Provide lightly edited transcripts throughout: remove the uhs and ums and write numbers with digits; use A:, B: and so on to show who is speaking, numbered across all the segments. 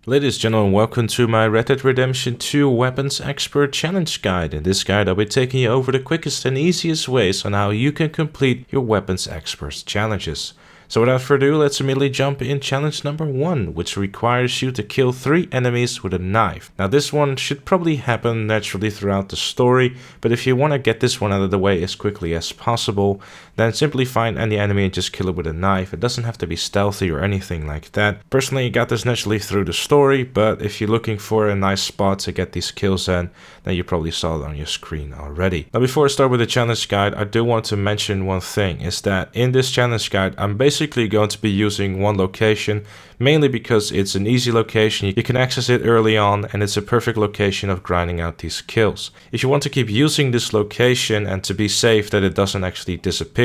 A: Ladies and gentlemen, welcome to my Red Dead Redemption 2 Weapons Expert Challenge Guide. In this guide I'll be taking you over the quickest and easiest ways on how you can complete your Weapons Expert challenges. So without further ado, let's immediately jump in challenge number 1, which requires you to kill 3 enemies with a knife. Now this one should probably happen naturally throughout the story, but if you want to get this one out of the way as quickly as possible, then simply find any enemy and just kill it with a knife. It doesn't have to be stealthy or anything like that. Personally, I got this naturally through the story, but if you're looking for a nice spot to get these kills in, then you probably saw it on your screen already. Now before I start with the challenge guide, I do want to mention one thing, is that in this challenge guide, I'm basically going to be using one location, mainly because it's an easy location, you can access it early on, and it's a perfect location of grinding out these kills. If you want to keep using this location and to be safe that it doesn't actually disappear,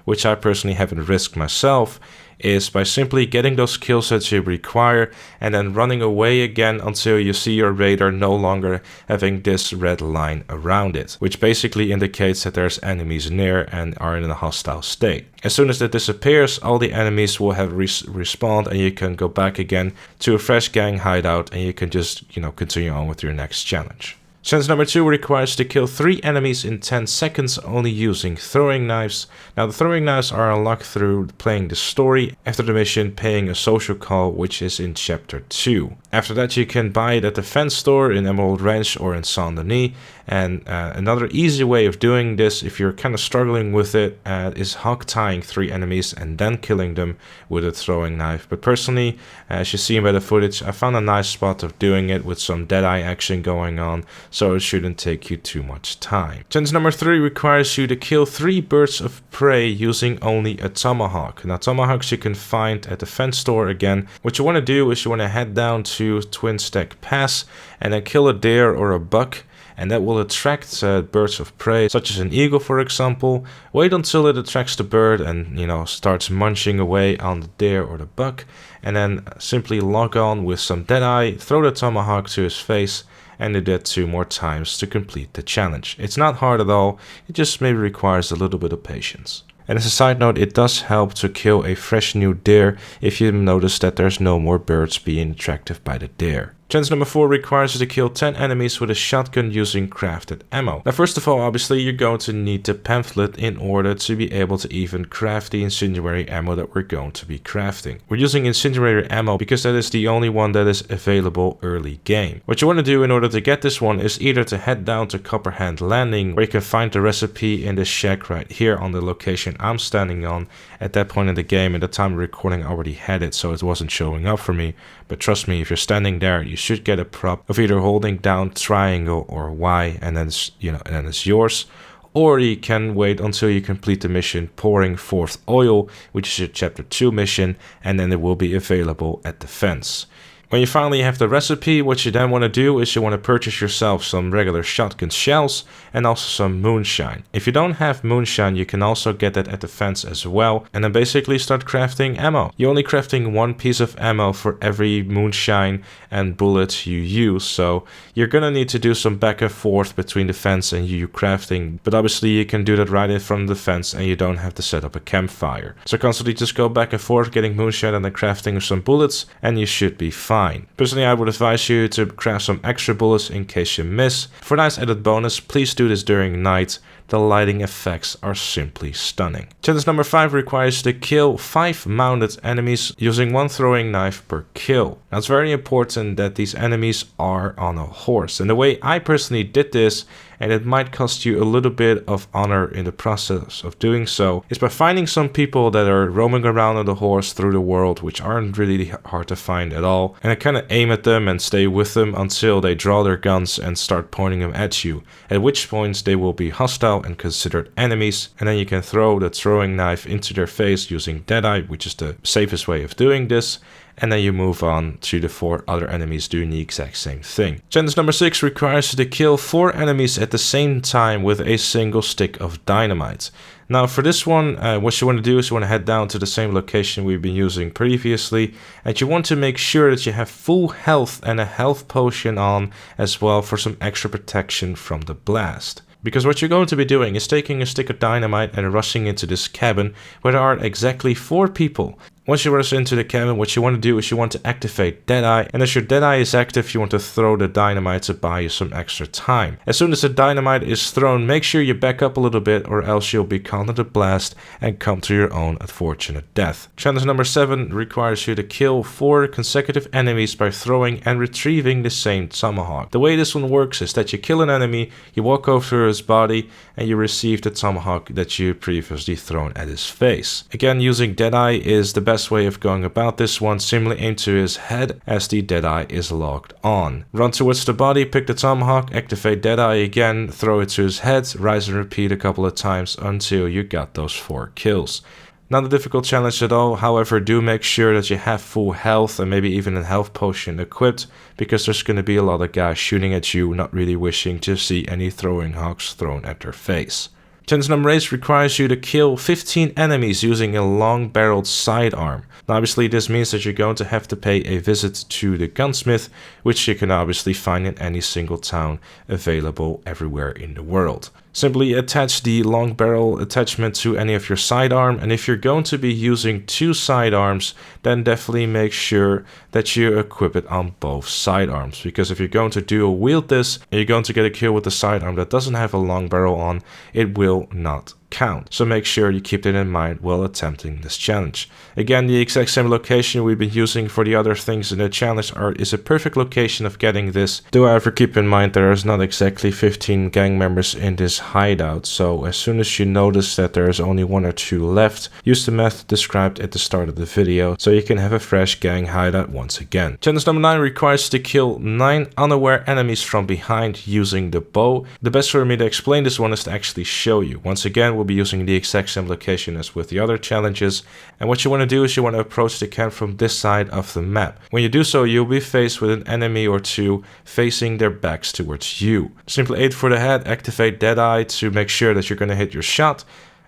A: which I personally haven't risked myself, is by simply getting those kills that you require and then running away again until you see your radar no longer having this red line around it, which basically indicates that there's enemies near and are in a hostile state. As soon as that disappears, all the enemies will have respawned and you can go back again to a fresh gang hideout and you can just, continue on with your next challenge. Challenge number 2 requires to kill 3 enemies in 10 seconds only using throwing knives. Now the throwing knives are unlocked through playing the story after the mission, paying a social call, which is in chapter 2. After that you can buy it at the fence store in Emerald Ranch or in Saint Denis. And another easy way of doing this, if you're kind of struggling with it, is hog tying 3 enemies and then killing them with a throwing knife. But personally, as you see by the footage, I found a nice spot of doing it with some deadeye action going on, so it shouldn't take you too much time. Challenge number 3 requires you to kill 3 birds of prey using only a tomahawk. Now tomahawks you can find at the fence store again. What you want to do is you want to head down to Twin Stack Pass and then kill a deer or a buck, and that will attract birds of prey, such as an eagle for example. Wait until it attracts the bird and starts munching away on the deer or the buck, and then simply log on with some deadeye, throw the tomahawk to his face, and do that 2 more times to complete the challenge. It's not hard at all, it just maybe requires a little bit of patience. And as a side note, it does help to kill a fresh new deer if you notice that there's no more birds being attracted by the deer. Challenge number 4 requires you to kill 10 enemies with a shotgun using crafted ammo. Now first of all, obviously you're going to need the pamphlet in order to be able to even craft the incendiary ammo that we're going to be crafting. We're using incendiary ammo because that is the only one that is available early game. What you want to do in order to get this one is either to head down to Copperhand Landing, where you can find the recipe in the shack right here on the location I'm standing on. At that point in the game, at the time of recording, I already had it, so it wasn't showing up for me. But trust me, if you're standing there, you should get a prop of either holding down triangle or Y, and then it's yours. Or you can wait until you complete the mission pouring forth oil, which is your chapter 2 mission, and then it will be available at the fence. When you finally have the recipe, what you then want to do is you want to purchase yourself some regular shotgun shells and also some moonshine. If you don't have moonshine, you can also get that at the fence as well, and then basically start crafting ammo. You're only crafting 1 piece of ammo for every moonshine and bullet you use, so you're gonna need to do some back and forth between the fence and you crafting, but obviously you can do that right in front of the fence and you don't have to set up a campfire. So constantly just go back and forth getting moonshine and then crafting some bullets, and you should be fine. Personally, I would advise you to craft some extra bullets in case you miss. For a nice added bonus, please do this during night. The lighting effects are simply stunning. Challenge number 5 requires you to kill 5 mounted enemies using 1 throwing knife per kill. Now it's very important that these enemies are on a horse, and the way I personally did this, and it might cost you a little bit of honor in the process of doing so, is by finding some people that are roaming around on the horse through the world, which aren't really hard to find at all, and I kind of aim at them and stay with them until they draw their guns and start pointing them at you, at which points they will be hostile and considered enemies, and then you can throw the throwing knife into their face using deadeye, which is the safest way of doing this, and then you move on to the 4 other enemies doing the exact same thing. Challenge number 6 requires you to kill 4 enemies at the same time with a single stick of dynamite. Now for this one, what you want to do is you want to head down to the same location we've been using previously, and you want to make sure that you have full health and a health potion on as well for some extra protection from the blast. Because what you're going to be doing is taking a stick of dynamite and rushing into this cabin where there are exactly 4 people. Once you rush into the cabin, what you want to do is you want to activate Deadeye, and as your Deadeye is active, you want to throw the dynamite to buy you some extra time. As soon as the dynamite is thrown, make sure you back up a little bit or else you'll be caught in the blast and come to your own unfortunate death. Challenge number 7 requires you to kill 4 consecutive enemies by throwing and retrieving the same Tomahawk. The way this one works is that you kill an enemy, you walk over to his body, and you receive the Tomahawk that you previously thrown at his face. Again, using Deadeye is the best way of going about this one. Simply aim to his head as the Deadeye is locked on. Run towards the body, pick the Tomahawk, activate Deadeye again, throw it to his head, rise and repeat a couple of times until you got those 4 kills. Not a difficult challenge at all, however do make sure that you have full health and maybe even a health potion equipped, because there's going to be a lot of guys shooting at you, not really wishing to see any throwing hawks thrown at their face. Challenge number 8 requires you to kill 15 enemies using a long-barreled sidearm. Now obviously this means that you're going to have to pay a visit to the gunsmith, which you can obviously find in any single town available everywhere in the world. Simply attach the long barrel attachment to any of your sidearm, and if you're going to be using 2 sidearms, then definitely make sure that you equip it on both sidearms, because if you're going to dual wield this and you're going to get a kill with the sidearm that doesn't have a long barrel on, it will not count. So make sure you keep that in mind while attempting this challenge. Again, the exact same location we've been using for the other things in the challenge is a perfect location of getting this. Do however keep in mind there is not exactly 15 gang members in this hideout, so as soon as you notice that there is only 1 or 2 left, use the method described at the start of the video so you can have a fresh gang hideout once again. Challenge number 9 requires you to kill 9 unaware enemies from behind using the bow. The best way for me to explain this one is to actually show you. Once again, we'll be using the exact same location as with the other challenges, and what you want to do is you want to approach the camp from this side of the map. When you do so, you'll be faced with an enemy or 2 facing their backs towards you. Simply aim for the head, activate Deadeye to make sure that you're going to hit your shot,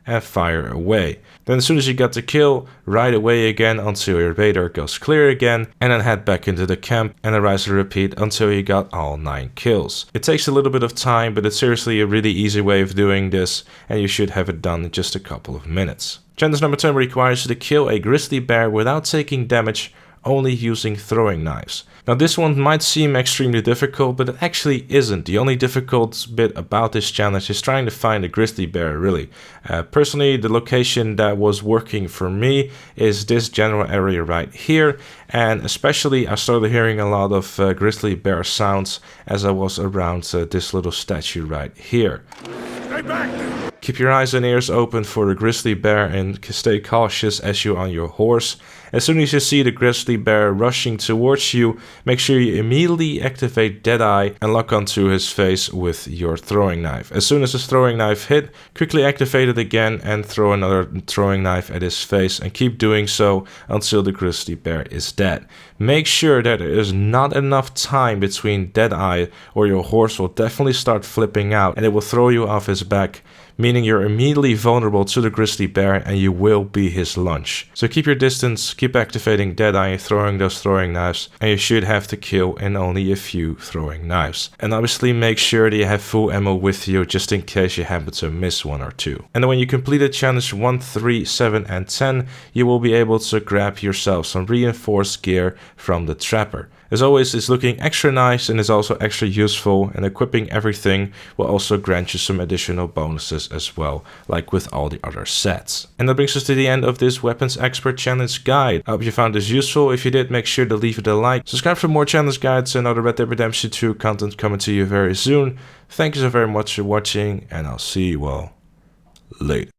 A: and fire away. Then as soon as you got the kill, ride away again until your radar goes clear again, and then head back into the camp and then rise and repeat until you got all 9 kills. It takes a little bit of time, but it's seriously a really easy way of doing this, and you should have it done in just a couple of minutes. Challenge number 10 requires you to kill a grizzly bear without taking damage, only using throwing knives. Now this one might seem extremely difficult, but it actually isn't. The only difficult bit about this challenge is trying to find a grizzly bear, really. Personally, the location that was working for me is this general area right here, and especially I started hearing a lot of grizzly bear sounds as I was around this little statue right here. Stay back! Keep your eyes and ears open for the grizzly bear and stay cautious as you're on your horse. As soon as you see the grizzly bear rushing towards you, make sure you immediately activate Deadeye and lock onto his face with your throwing knife. As soon as his throwing knife hit, quickly activate it again and throw another throwing knife at his face, and keep doing so until the grizzly bear is dead. Make sure that there is not enough time between Deadeye, or your horse will definitely start flipping out and it will throw you off his back, meaning you're immediately vulnerable to the grizzly bear and you will be his lunch. So keep your distance, keep activating Deadeye and throwing those throwing knives, and you should have to kill in only a few throwing knives. And obviously make sure that you have full ammo with you just in case you happen to miss 1 or 2. And then when you complete challenge 1, 3, 7 and 10, you will be able to grab yourself some reinforced gear from the trapper. As always, it's looking extra nice and is also extra useful, and equipping everything will also grant you some additional bonuses as well, like with all the other sets. And that brings us to the end of this Weapons Expert Challenge guide. I hope you found this useful. If you did, make sure to leave it a like. Subscribe for more challenge guides and other Red Dead Redemption 2 content coming to you very soon. Thank you so very much for watching, and I'll see you all later.